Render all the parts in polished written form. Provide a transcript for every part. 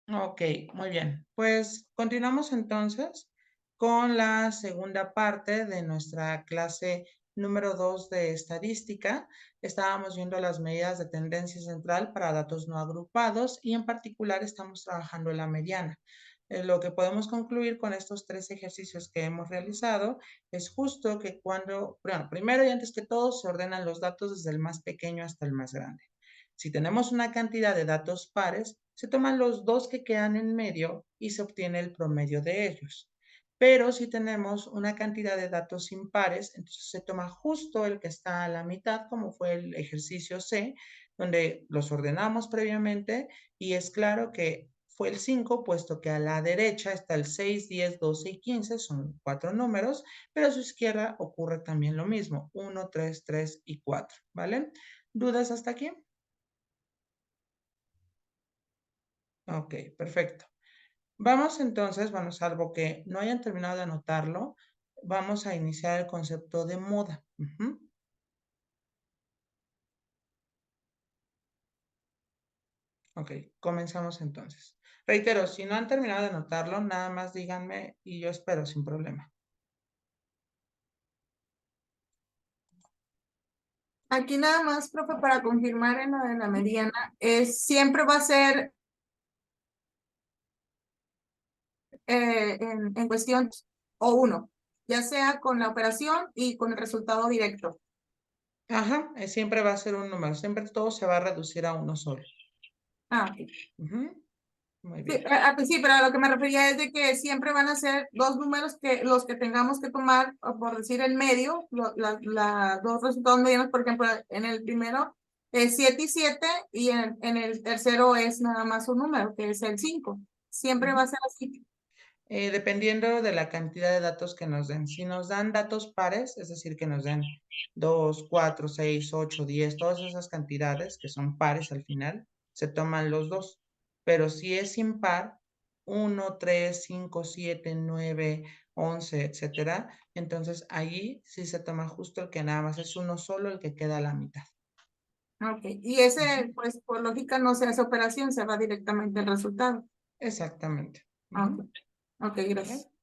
Ok, muy bien. Pues continuamos entonces con la segunda parte de nuestra clase número 2 de estadística. Estábamos viendo las medidas de tendencia central para datos no agrupados y en particular estamos trabajando en la mediana. Lo que podemos concluir con estos tres ejercicios que hemos realizado es justo que bueno, primero y antes que todo se ordenan los datos desde el más pequeño hasta el más grande. Si tenemos una cantidad de datos pares, se toman los dos que quedan en medio y se obtiene el promedio de ellos. Pero si tenemos una cantidad de datos impares, entonces se toma justo el que está a la mitad, como fue el ejercicio C, donde los ordenamos previamente y es claro que fue el 5, puesto que a la derecha está el 6, 10, 12 y 15, son 4 números, pero a su izquierda ocurre también lo mismo, 1, 3, 3 y 4, ¿vale? ¿Dudas hasta aquí? Ok, perfecto. Vamos entonces, bueno, salvo que no hayan terminado de anotarlo, vamos a iniciar el concepto de moda. Ok, comenzamos entonces. Reitero, si no han terminado de anotarlo, nada más díganme y yo espero sin problema. Aquí nada más, profe, para confirmar en lo de la mediana, siempre va a ser en cuestión o uno, ya sea con la operación y con el resultado directo. Ajá, siempre va a ser un número, siempre todo se va a reducir a uno solo. Ah, ok. Muy Sí, bien. pues sí, pero a lo que me refería es de que siempre van a ser dos números que los que tengamos que tomar, o por decir el medio, dos resultados medianos, por ejemplo, en el primero es 7 y 7 y en el tercero es nada más un número, que es el 5. Siempre va a ser así. Dependiendo de la cantidad de datos que nos den. Si nos dan datos pares, es decir, que nos den 2, 4, 6, 8, 10, todas esas cantidades que son pares al final, se toman los dos. Pero si es impar, 1, 3, 5, 7, 9, 11, etcétera, entonces allí sí se toma justo el que nada más es uno solo el que queda a la mitad. Ok, y ese, pues por lógica no se hace operación, se va directamente al resultado. Exactamente. Ok, ok, gracias. ¿Vale?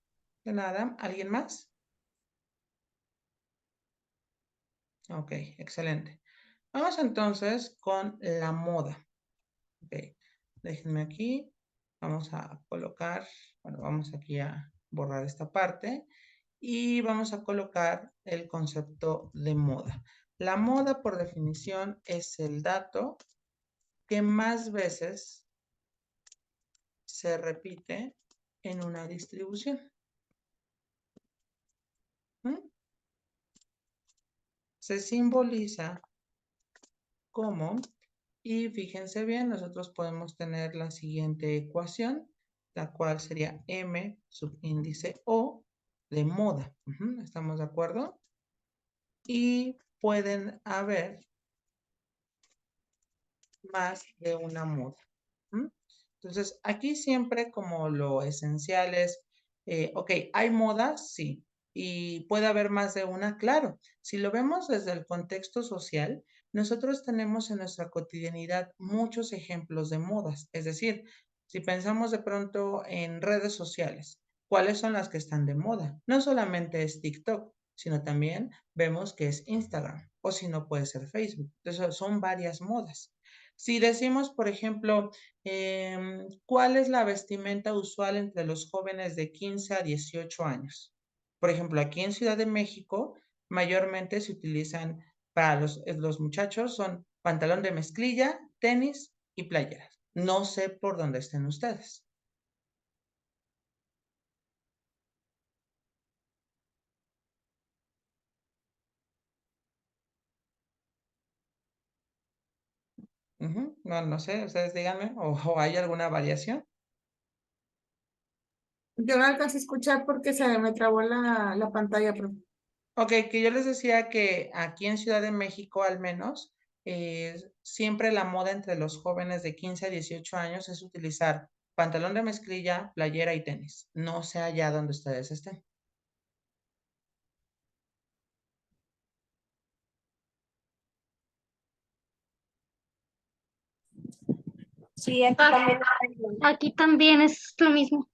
De nada. ¿Alguien más? Ok, excelente. Vamos entonces con la moda. Ok, déjenme aquí. Vamos a colocar, bueno, vamos aquí a borrar esta parte y vamos a colocar el concepto de moda. La moda, por definición, es el dato que más veces se repite en una distribución. ¿Mm? Se simboliza como, y fíjense bien, nosotros podemos tener la siguiente ecuación, la cual sería M subíndice O de moda. ¿Estamos de acuerdo? Y pueden haber más de una moda. Entonces, aquí siempre como lo esencial es, ok, ¿hay modas? Sí. ¿Y puede haber más de una? Claro. Si lo vemos desde el contexto social, nosotros tenemos en nuestra cotidianidad muchos ejemplos de modas. Es decir, si pensamos de pronto en redes sociales, ¿cuáles son las que están de moda? No solamente es TikTok, sino también vemos que es Instagram o si no puede ser Facebook. Entonces, son varias modas. Si decimos, por ejemplo, ¿cuál es la vestimenta usual entre los jóvenes de 15 a 18 años? Por ejemplo, aquí en Ciudad de México, mayormente se utilizan para los muchachos, son pantalón de mezclilla, tenis y playeras. No sé por dónde estén ustedes. No sé, ustedes díganme, o hay alguna variación. Yo no alcancé a escuchar porque se me trabó la pantalla, profe. Ok, que yo les decía que aquí en Ciudad de México al menos, siempre la moda entre los jóvenes de 15 a 18 años es utilizar pantalón de mezclilla, playera y tenis. No sé allá donde ustedes estén. Sí, aquí también está Aquí también es lo mismo.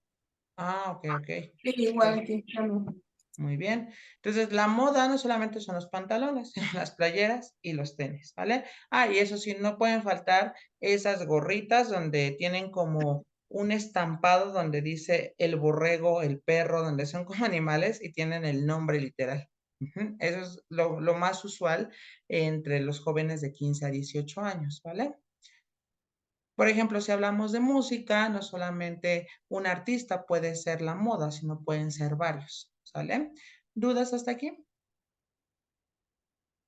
Ah, ok, ok. Sí, igual aquí también. Muy bien. Entonces, la moda no solamente son los pantalones, sino las playeras y los tenis, ¿vale? Ah, y eso sí, no pueden faltar esas gorritas donde tienen como un estampado donde dice el borrego, el perro, donde son como animales y tienen el nombre literal. Ujú. Eso es lo más usual entre los jóvenes de 15 a 18 años, ¿vale? Por ejemplo, si hablamos de música, no solamente un artista puede ser la moda, sino pueden ser varios, ¿sale? ¿Dudas hasta aquí?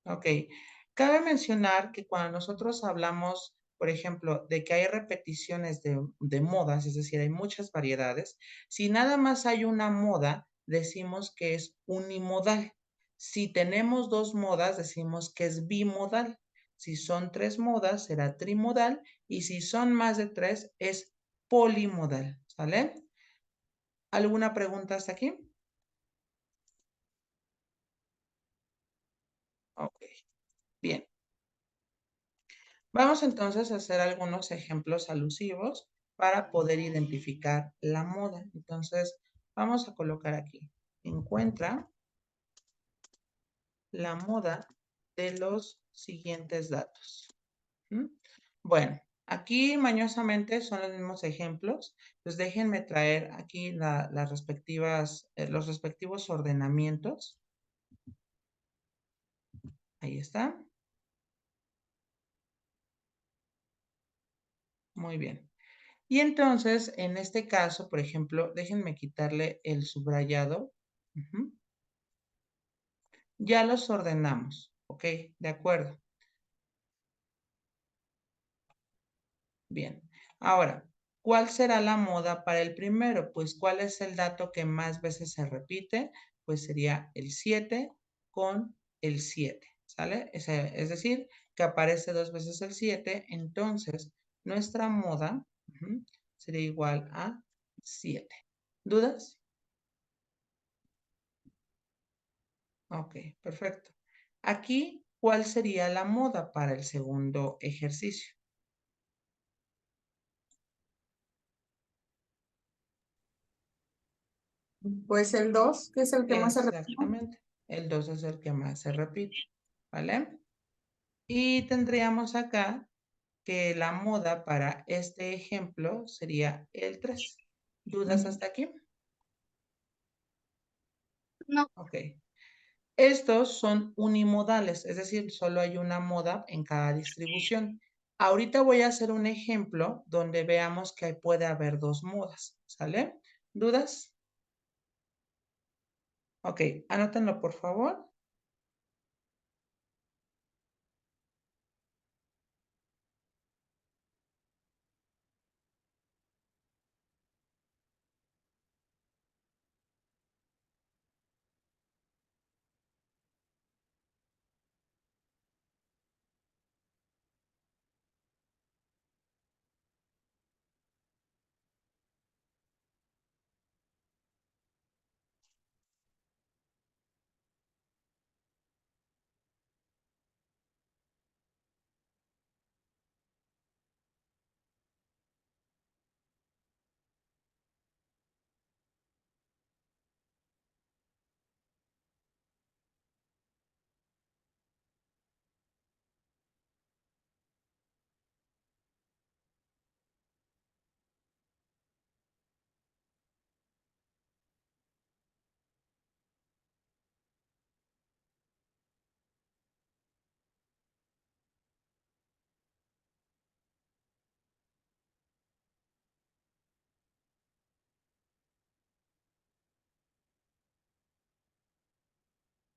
Ok. Cabe mencionar que cuando nosotros hablamos, por ejemplo, de que hay repeticiones de modas, es decir, hay muchas variedades, si nada más hay una moda, decimos que es unimodal. Si tenemos dos modas, decimos que es bimodal. Si son tres modas, será trimodal. Y si son más de tres, es polimodal. ¿Sale? ¿Alguna pregunta hasta aquí? Ok, bien. Vamos entonces a hacer algunos ejemplos alusivos para poder identificar la moda. Entonces, vamos a colocar aquí. Encuentra la moda de los siguientes datos. ¿Mm? Bueno, aquí mañosamente son los mismos ejemplos. Pues déjenme traer aquí las respectivas, los respectivos ordenamientos. Ahí está. Muy bien. Y entonces, en este caso, por ejemplo, déjenme quitarle el subrayado. Ujú. Ya los ordenamos, ¿ok? De acuerdo. Bien. Ahora, ¿cuál será la moda para el primero? Pues, ¿cuál es el dato que más veces se repite? Pues sería el 7 con el 7, ¿sale? Es decir, que aparece dos veces el 7, entonces nuestra moda sería igual a 7. ¿Dudas? Ok, perfecto. Aquí, ¿cuál sería la moda para el segundo ejercicio? Pues el 2 que es el que más se repite. Exactamente. El 2 es el que más se repite, ¿vale? Y tendríamos acá que la moda para este ejemplo sería el 3. ¿Dudas hasta aquí? No, Ok. Estos son unimodales, es decir, solo hay una moda en cada distribución. Ahorita voy a hacer un ejemplo donde veamos que puede haber dos modas, ¿sale? ¿Dudas? Ok, anótenlo por favor.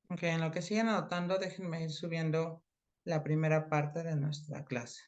Ok, en lo que siguen anotando, déjenme ir subiendo la primera parte de nuestra clase.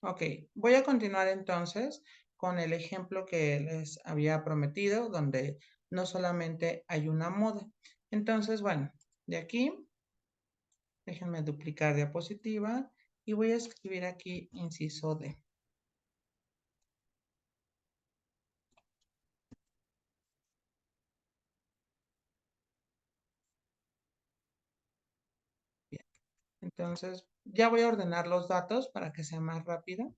Ok, voy a continuar entonces con el ejemplo que les había prometido, donde no solamente hay una moda. Entonces, bueno, de aquí, déjenme duplicar diapositiva y voy a escribir aquí inciso D. Bien, entonces ya voy a ordenar los datos para que sea más rápido.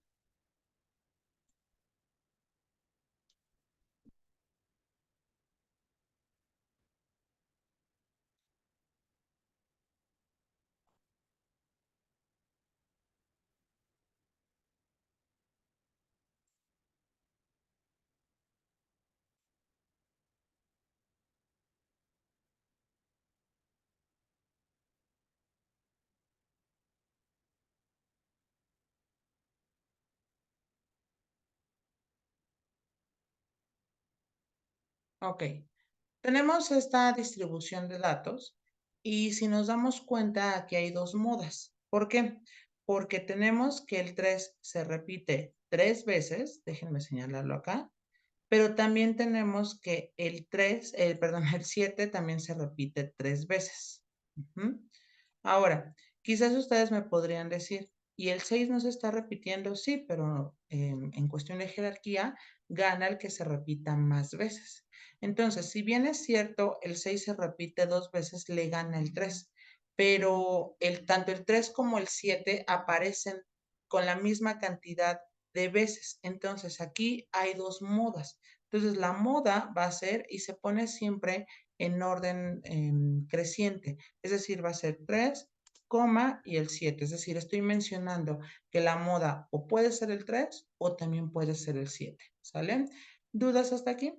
Ok, tenemos esta distribución de datos y si nos damos cuenta, aquí hay dos modas. ¿Por qué? Porque tenemos que el 3 se repite 3 veces, déjenme señalarlo acá, pero también tenemos que el 3, perdón, el 7 también se repite 3 veces. Ujú. Ahora, quizás ustedes me podrían decir, ¿y el 6 no se está repitiendo? Sí, pero en cuestión de jerarquía, gana el que se repita más veces. Entonces, si bien es cierto, el 6 se repite 2 veces, le gana el 3, pero tanto el 3 como el 7 aparecen con la misma cantidad de veces. Entonces, aquí hay dos modas. Entonces, la moda va a ser y se pone siempre en orden creciente. Es decir, va a ser 3, y el 7. Es decir, estoy mencionando que la moda o puede ser el 3 o también puede ser el 7. ¿Sale? ¿Dudas hasta aquí?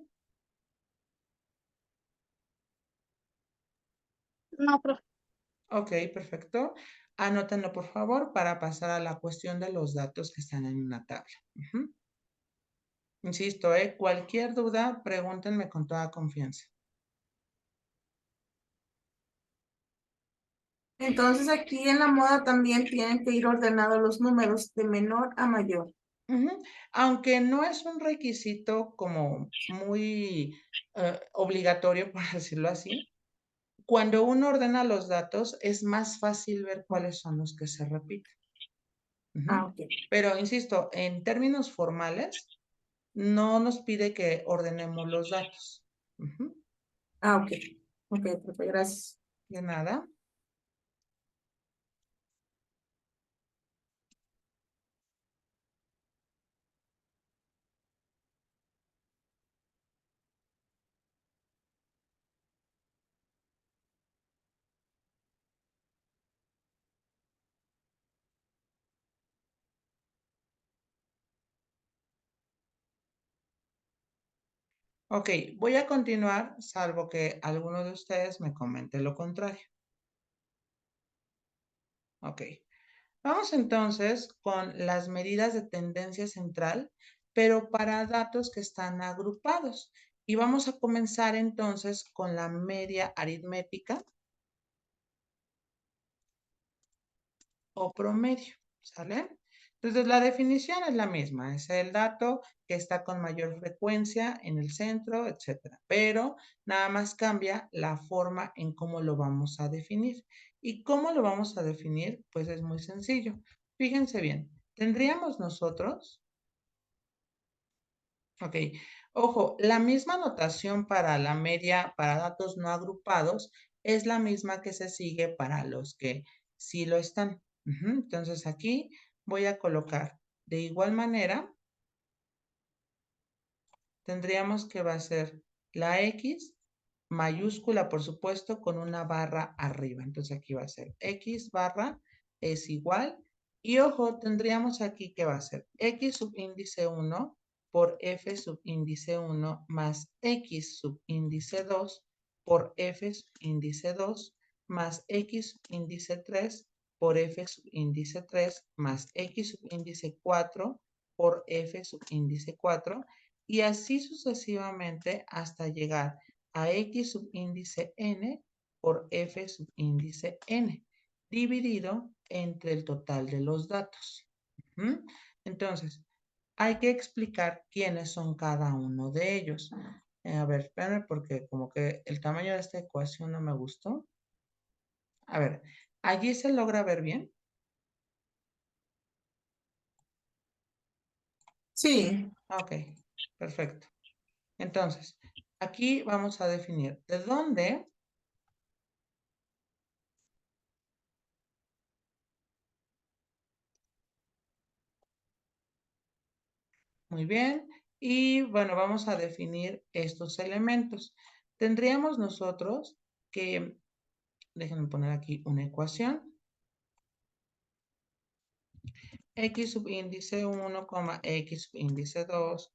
No, profe. Ok, perfecto. Anótenlo, por favor, para pasar a la cuestión de los datos que están en una tabla. Insisto, cualquier duda, pregúntenme con toda confianza. Entonces aquí en la moda también tienen que ir ordenados los números de menor a mayor. Aunque no es un requisito como muy obligatorio, por decirlo así, cuando uno ordena los datos es más fácil ver cuáles son los que se repiten. Ok. Pero insisto, en términos formales, no nos pide que ordenemos los datos. Ok. Ok, profe, gracias. De nada. Ok, voy a continuar, salvo que alguno de ustedes me comente lo contrario. Ok, vamos entonces con las medidas de tendencia central, pero para datos que están agrupados. Y vamos a comenzar entonces con la media aritmética o promedio, ¿sale? Entonces la definición es la misma, es el dato que está con mayor frecuencia en el centro, etcétera. Pero nada más cambia la forma en cómo lo vamos a definir. ¿Y cómo lo vamos a definir? Pues es muy sencillo. Fíjense bien, tendríamos nosotros, ok, ojo, la misma notación para la media, para datos no agrupados, es la misma que se sigue para los que sí lo están. Entonces aquí voy a colocar de igual manera, tendríamos que va a ser la X mayúscula, por supuesto, con una barra arriba. Entonces aquí va a ser X barra es igual. Y ojo, tendríamos aquí que va a ser X subíndice 1 por F subíndice 1 más X subíndice 2 por F subíndice 2 más X subíndice 3 por F subíndice 3 más X subíndice 4 por F subíndice 4 y así sucesivamente hasta llegar a X subíndice n por F subíndice n, dividido entre el total de los datos. Entonces, hay que explicar quiénes son cada uno de ellos. A ver, espérame porque como que el tamaño de esta ecuación no me gustó. A ver, ¿allí se logra ver bien? Sí, Ok, perfecto. Entonces, aquí vamos a definir de dónde. Muy bien. Y bueno, vamos a definir estos elementos. Tendríamos nosotros que, déjenme poner aquí una ecuación. X subíndice 1, X subíndice 2,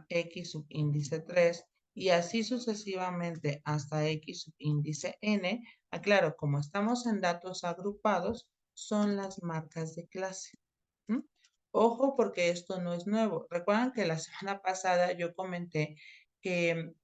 X subíndice 3 y así sucesivamente hasta X subíndice n. Aclaro, como estamos en datos agrupados, son las marcas de clase. ¿Mm? Ojo porque esto no es nuevo. Recuerdan que la semana pasada yo comenté que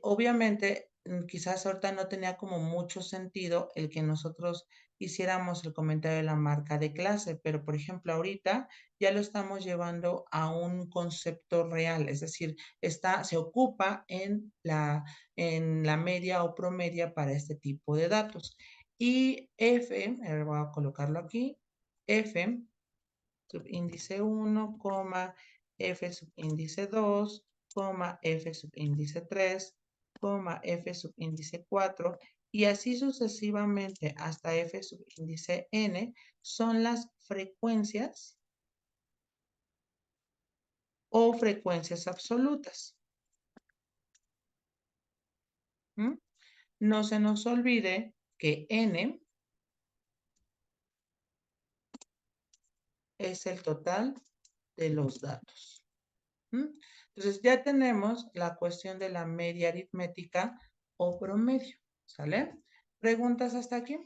obviamente quizás ahorita no tenía como mucho sentido el que nosotros hiciéramos el comentario de la marca de clase, pero por ejemplo ahorita ya lo estamos llevando a un concepto real, es decir, se ocupa en la media o promedia para este tipo de datos. Y F, voy a colocarlo aquí, F subíndice 1, F subíndice 2, F subíndice 3, F subíndice 4 y así sucesivamente hasta F subíndice n son las frecuencias o frecuencias absolutas. ¿Mm? No se nos olvide que n es el total de los datos. Entonces ya tenemos la cuestión de la media aritmética o promedio, ¿sale? ¿Preguntas hasta aquí?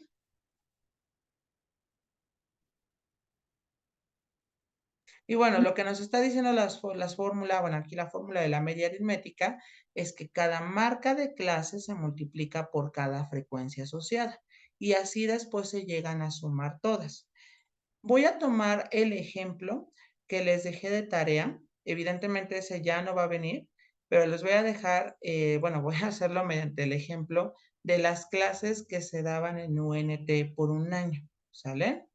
Y bueno, lo que nos está diciendo las fórmulas, bueno, aquí la fórmula de la media aritmética es que cada marca de clase se multiplica por cada frecuencia asociada y así después se llegan a sumar todas. Voy a tomar el ejemplo que les dejé de tarea. Evidentemente ese ya no va a venir, pero les voy a dejar, bueno, voy a hacerlo mediante el ejemplo de las clases que se daban en UNT por un año, ¿sale?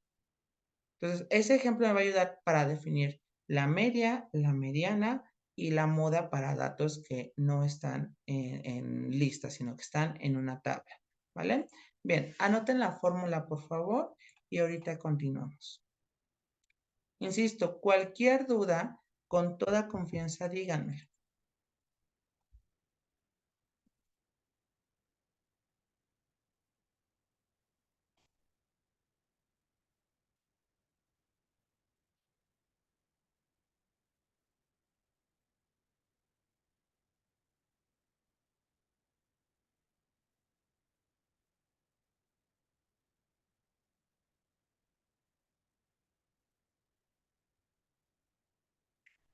Entonces, ese ejemplo me va a ayudar para definir la media, la mediana y la moda para datos que no están en lista, sino que están en una tabla, ¿vale? Bien, anoten la fórmula, por favor, y ahorita continuamos. Insisto, cualquier duda, con toda confianza, díganme.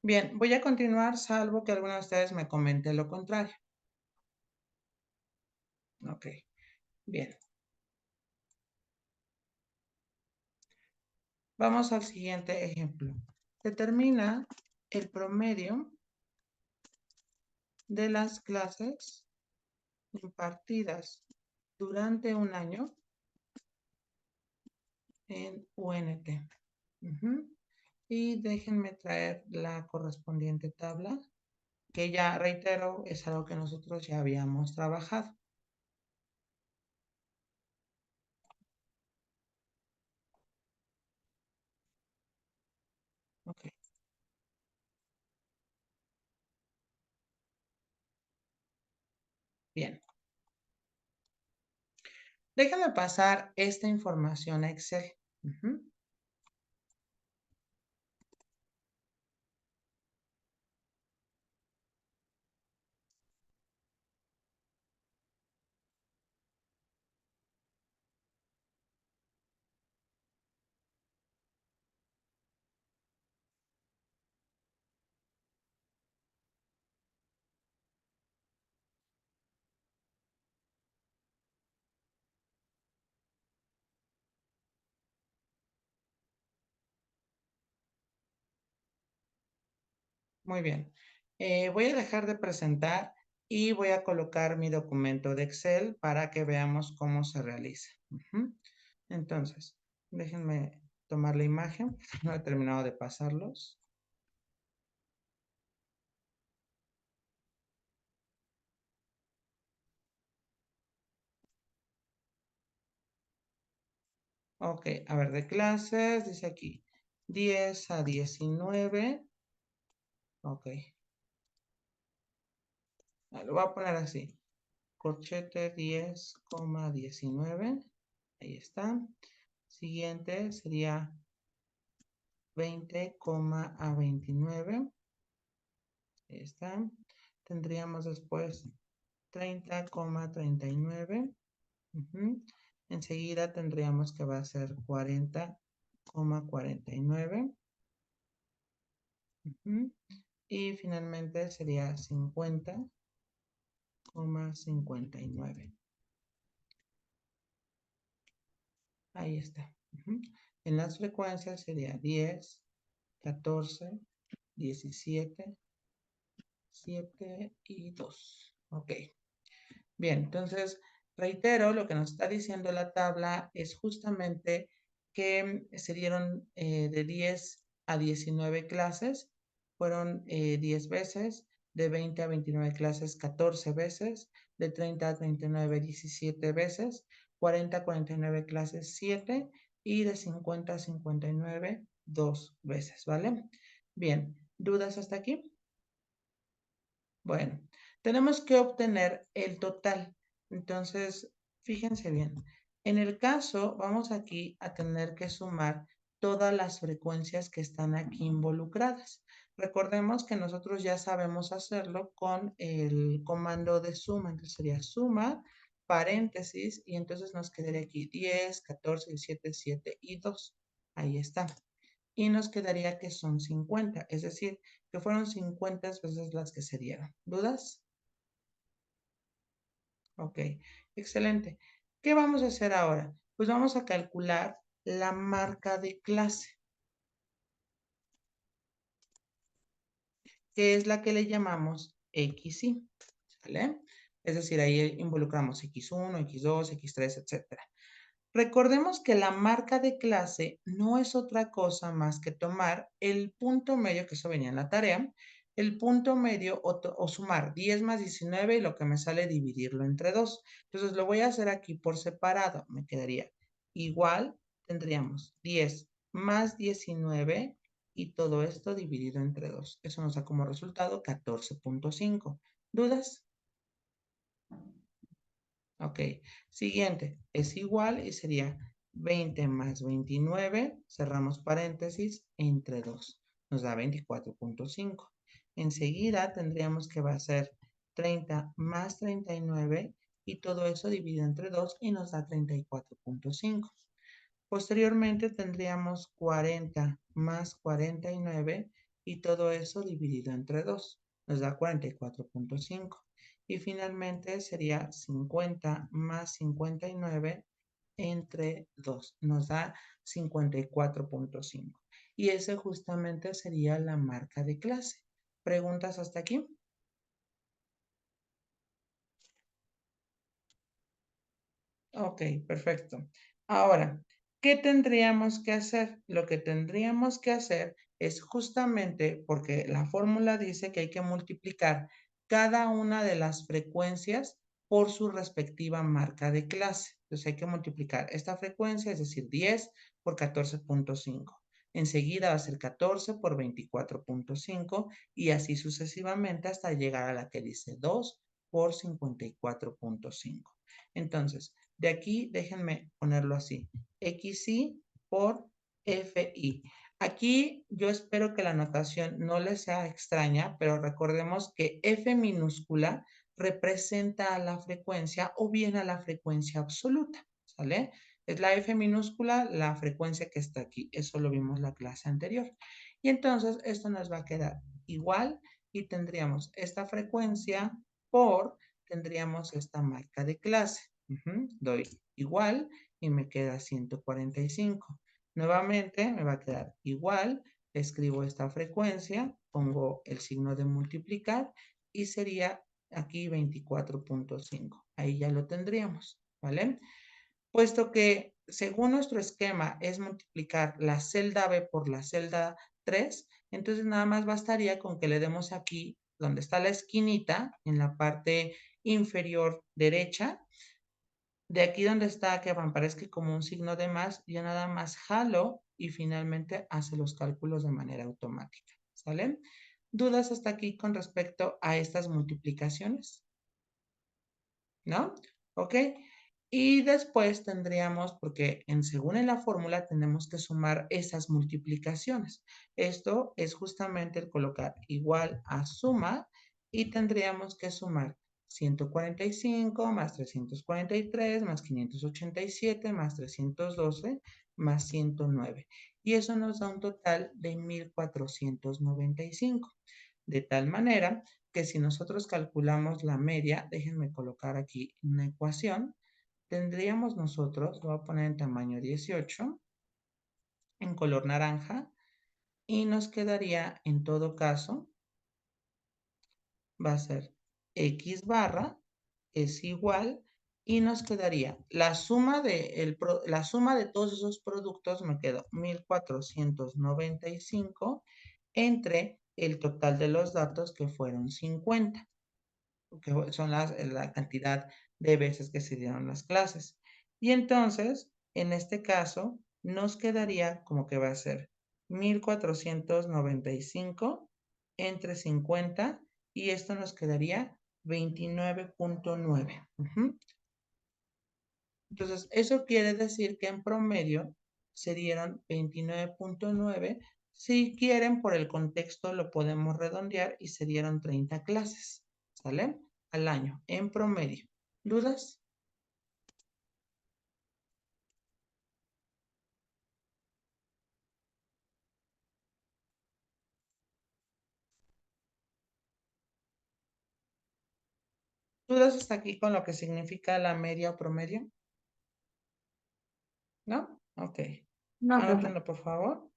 Bien, voy a continuar, salvo que alguno de ustedes me comente lo contrario. Ok, bien. Vamos al siguiente ejemplo. Determina el promedio de las clases impartidas durante un año en UNT. Y déjenme traer la correspondiente tabla, que ya reitero, es algo que nosotros ya habíamos trabajado. Ok, bien. Déjame pasar esta información a Excel. Muy bien. Voy a dejar de presentar y voy a colocar mi documento de Excel para que veamos cómo se realiza. Entonces, déjenme tomar la imagen. No he terminado de pasarlos. Ok, a ver, de clases, dice aquí 10 a 19. Ok. Lo voy a poner así. Corchete 10,19. Ahí está. Siguiente sería 20,29. Ahí está. Tendríamos después 30,39. Enseguida tendríamos que va a ser 40,49. Y finalmente sería 50,59. Ahí está. En las frecuencias sería 10, 14, 17, 7 y 2. Ok. Bien, entonces reitero, lo que nos está diciendo la tabla es justamente que se dieron de 10 a 19 clases, fueron 10 veces, de 20 a 29 clases 14 veces, de 30 a 39 17 veces, 40 a 49 clases 7 y de 50 a 59 2 veces, ¿vale? Bien, ¿dudas hasta aquí? Bueno, tenemos que obtener el total. Entonces, fíjense bien. En el caso, vamos aquí a tener que sumar todas las frecuencias que están aquí involucradas. Recordemos que nosotros ya sabemos hacerlo con el comando de suma. Entonces sería suma, paréntesis, y entonces nos quedaría aquí 10, 14, 17, 7 y 2. Ahí está. Y nos quedaría que son 50, es decir, que fueron 50 veces las que se dieron. ¿Dudas? Ok, excelente. ¿Qué vamos a hacer ahora? Pues vamos a calcular la marca de clase, que es la que le llamamos XY, ¿sale? Es decir, ahí involucramos X1, X2, X3, etcétera. Recordemos que la marca de clase no es otra cosa más que tomar el punto medio, que eso venía en la tarea, el punto medio o sumar 10 más 19 y lo que me sale dividirlo entre 2. Entonces lo voy a hacer aquí por separado. Me quedaría igual, tendríamos 10 más 19 y todo esto dividido entre 2. Eso nos da como resultado 14,5. ¿Dudas? Ok, siguiente, es igual y sería 20 más 29, cerramos paréntesis, entre 2, nos da 24,5. Enseguida tendríamos que va a ser 30 más 39 y todo eso dividido entre 2 y nos da 34,5. Posteriormente tendríamos 40 más 49 y todo eso dividido entre 2, nos da 44,5. Y finalmente sería 50 más 59 entre 2, nos da 54,5. Y ese justamente sería la marca de clase. ¿Preguntas hasta aquí? Ok, perfecto. Ahora, ¿qué tendríamos que hacer? Lo que tendríamos que hacer es justamente porque la fórmula dice que hay que multiplicar cada una de las frecuencias por su respectiva marca de clase. Entonces hay que multiplicar esta frecuencia, es decir, 10 por 14,5. Enseguida va a ser 14 por 24,5 y así sucesivamente hasta llegar a la que dice 2 por 54,5. Entonces, de aquí, déjenme ponerlo así. XY por FI. Aquí yo espero que la notación no les sea extraña, pero recordemos que F minúscula representa a la frecuencia o bien a la frecuencia absoluta, ¿sale? Es la F minúscula, la frecuencia que está aquí. Eso lo vimos en la clase anterior. Y entonces esto nos va a quedar igual y tendríamos esta frecuencia por, tendríamos esta marca de clase. Doy igual y me queda 145. Nuevamente me va a quedar igual escribo esta frecuencia, pongo el signo de multiplicar y sería aquí 24.5. Ahí ya lo tendríamos, ¿vale? Puesto que según nuestro esquema es multiplicar la celda B por la celda 3, entonces nada más bastaría con que le demos aquí, donde está la esquinita, en la parte inferior derecha, de aquí donde está que aparezca como un signo de más, yo nada más jalo y finalmente hace los cálculos de manera automática, ¿sale? ¿Dudas hasta aquí con respecto a estas multiplicaciones? ¿No? ¿Ok? Y después tendríamos, porque según en la fórmula tenemos que sumar esas multiplicaciones. Esto es justamente el colocar igual a suma y tendríamos que sumar 145 más 343 más 587 más 312 más 109. Y eso nos da un total de 1495. De tal manera que si nosotros calculamos la media, déjenme colocar aquí una ecuación, tendríamos nosotros, lo voy a poner en tamaño 18, en color naranja, y nos quedaría en todo caso, va a ser X barra es igual, y nos quedaría la suma la suma de todos esos productos, me quedó 1495 entre el total de los datos que fueron 50. Que son la cantidad de veces que se dieron las clases. Y entonces, en este caso, nos quedaría como que va a ser 1495 entre 50 y esto nos quedaría 29.9. Entonces, eso quiere decir que en promedio se dieron 29.9. Si quieren, por el contexto lo podemos redondear y se dieron 30 clases, ¿sale? Al año, en promedio. ¿Dudas? ¿Dudas hasta aquí con lo que significa la media o promedio? ¿No? Ok. No, profe. Anótenlo, por favor.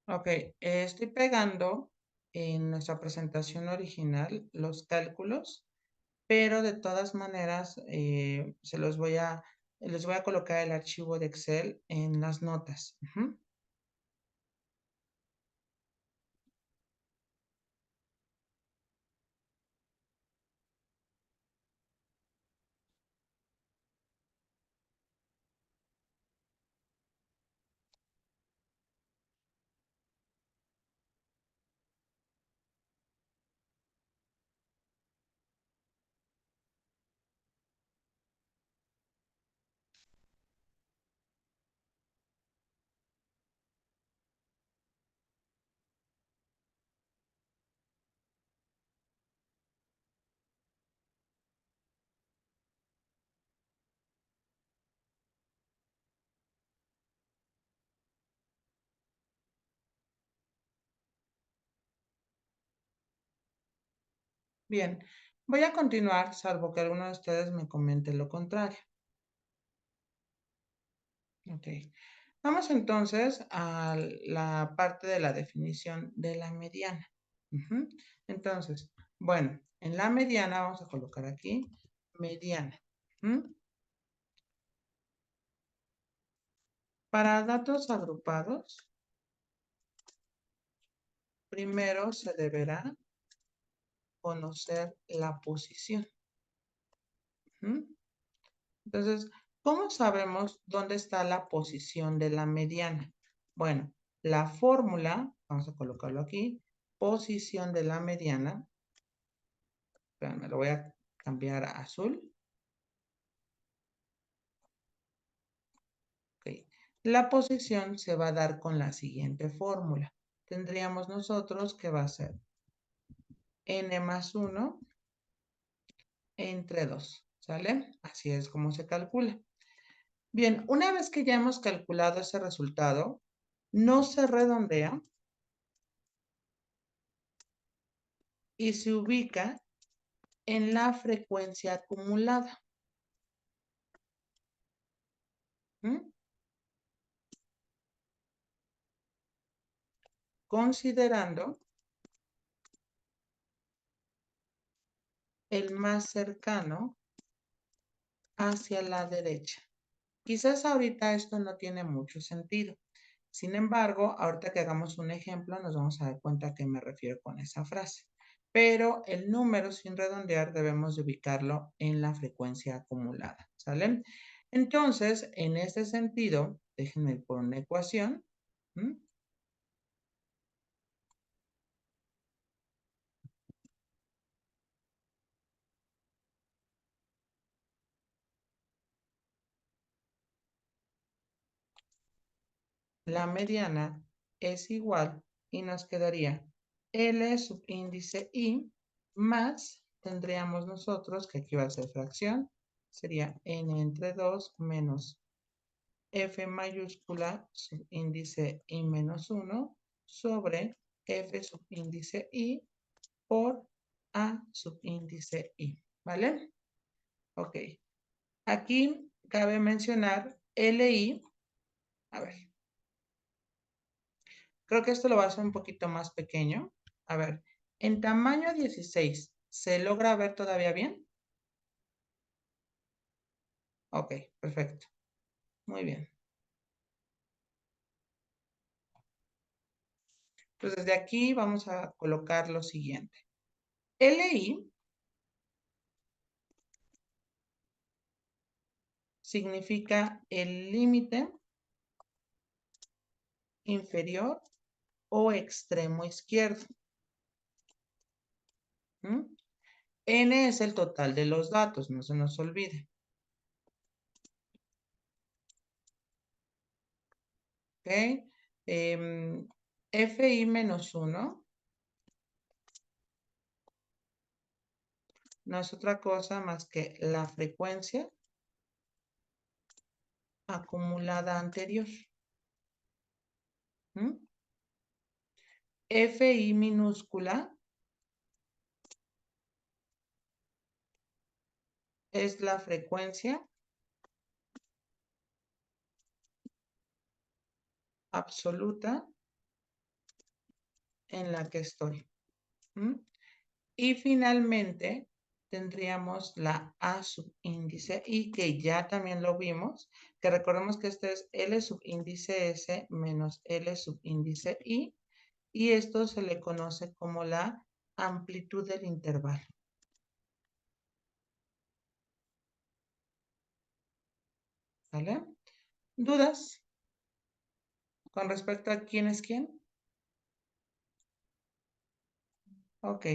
Ok, estoy pegando en nuestra presentación original los cálculos, pero de todas maneras les voy a colocar el archivo de Excel en las notas. Bien, voy a continuar, salvo que alguno de ustedes me comente lo contrario. Ok. Vamos entonces a la parte de la definición de la mediana. Entonces, bueno, en la mediana vamos a colocar aquí mediana. Para datos agrupados, primero se deberá conocer la posición. Entonces, ¿cómo sabemos dónde está la posición de la mediana? Bueno, la fórmula, vamos a colocarlo aquí, posición de la mediana, me lo voy a cambiar a azul. Okay. La posición se va a dar con la siguiente fórmula. Tendríamos nosotros que va a ser n más 1 entre 2, ¿sale? Así es como se calcula. Bien, una vez que ya hemos calculado ese resultado, no se redondea y se ubica en la frecuencia acumulada. Considerando el más cercano hacia la derecha. Quizás ahorita esto no tiene mucho sentido. Sin embargo, ahorita que hagamos un ejemplo, nos vamos a dar cuenta a qué me refiero con esa frase. Pero el número sin redondear debemos de ubicarlo en la frecuencia acumulada, ¿sale? Entonces, en este sentido, déjenme poner una ecuación. La mediana es igual y nos quedaría L subíndice I más, tendríamos nosotros, que aquí va a ser fracción, sería N entre 2 menos F mayúscula subíndice I menos 1 sobre F subíndice I por A subíndice I, ¿vale? Ok. Aquí cabe mencionar LI, a ver, creo que esto lo va a hacer un poquito más pequeño. A ver, en tamaño 16, ¿se logra ver todavía bien? Ok, perfecto. Muy bien. Entonces, de aquí vamos a colocar lo siguiente. LI significa el límite inferior o extremo izquierdo. N es el total de los datos, no se nos olvide. ¿Ok? FI menos 1 no es otra cosa más que la frecuencia acumulada anterior. FI minúscula es la frecuencia absoluta en la que estoy. Y finalmente tendríamos la A subíndice I, que ya también lo vimos, que recordemos que este es L subíndice S menos L subíndice I, y esto se le conoce como la amplitud del intervalo. ¿Vale? ¿Dudas con respecto a quién es quién? Ok.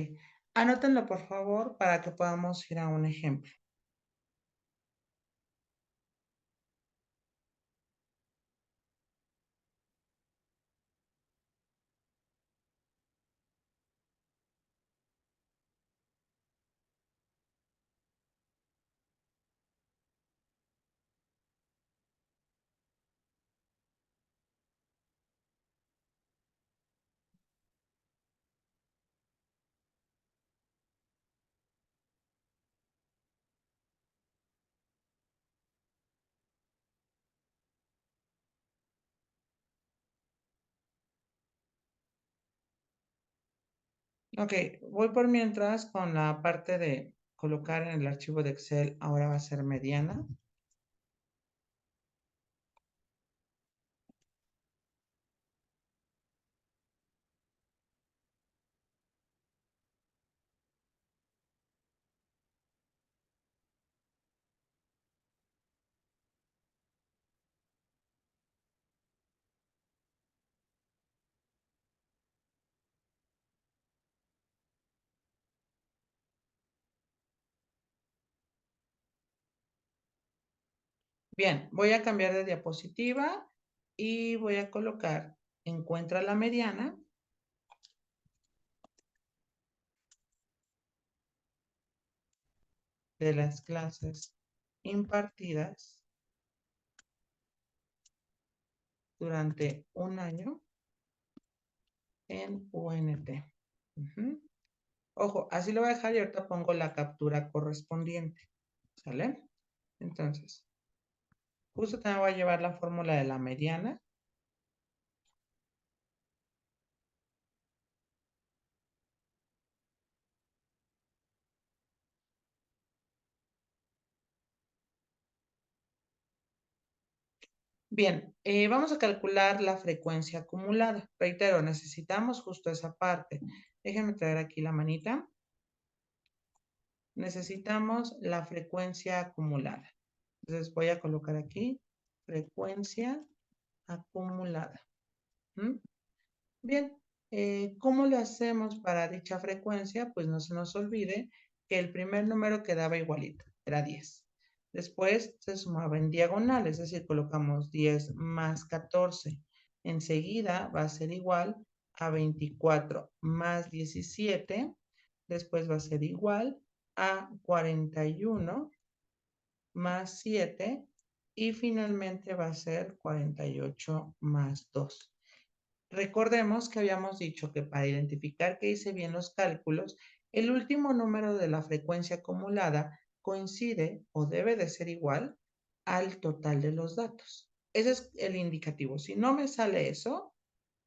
Anótenlo, por favor, para que podamos ir a un ejemplo. Ok, voy por mientras con la parte de colocar en el archivo de Excel, ahora va a ser mediana. Bien, voy a cambiar de diapositiva y voy a colocar, encuentra la mediana. De las clases impartidas durante un año en UNT. Ojo, así lo voy a dejar y ahorita pongo la captura correspondiente. ¿Sale? Entonces, justo también voy a llevar la fórmula de la mediana. Bien, vamos a calcular la frecuencia acumulada. Reitero, necesitamos justo esa parte. Déjenme traer aquí la manita. Necesitamos la frecuencia acumulada. Entonces voy a colocar aquí frecuencia acumulada. Bien, ¿cómo le hacemos para dicha frecuencia? Pues no se nos olvide que el primer número quedaba igualito, era 10. Después se sumaba en diagonal, es decir, colocamos 10 más 14. Enseguida va a ser igual a 24 más 17. Después va a ser igual a 41 más 7. Y finalmente va a ser 48 más 2. Recordemos que habíamos dicho que para identificar que hice bien los cálculos, el último número de la frecuencia acumulada coincide o debe de ser igual al total de los datos. Ese es el indicativo. Si no me sale eso,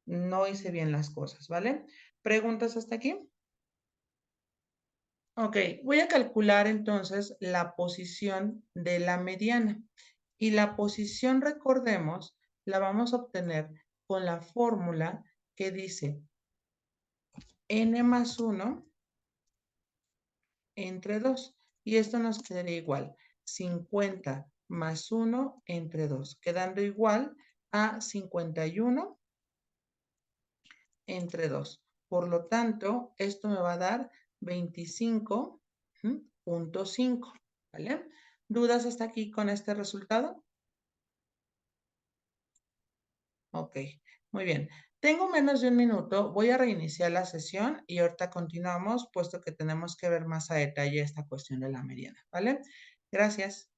no hice bien las cosas, ¿vale? ¿Preguntas hasta aquí? Ok, voy a calcular entonces la posición de la mediana. Y la posición, recordemos, la vamos a obtener con la fórmula que dice n más 1 entre 2. Y esto nos quedaría igual, 50 más 1 entre 2, quedando igual a 51 entre 2. Por lo tanto, esto me va a dar 25.5, ¿vale? ¿Dudas hasta aquí con este resultado? Ok, muy bien. Tengo menos de un minuto, voy a reiniciar la sesión y ahorita continuamos, puesto que tenemos que ver más a detalle esta cuestión de la mediana, ¿vale? Gracias.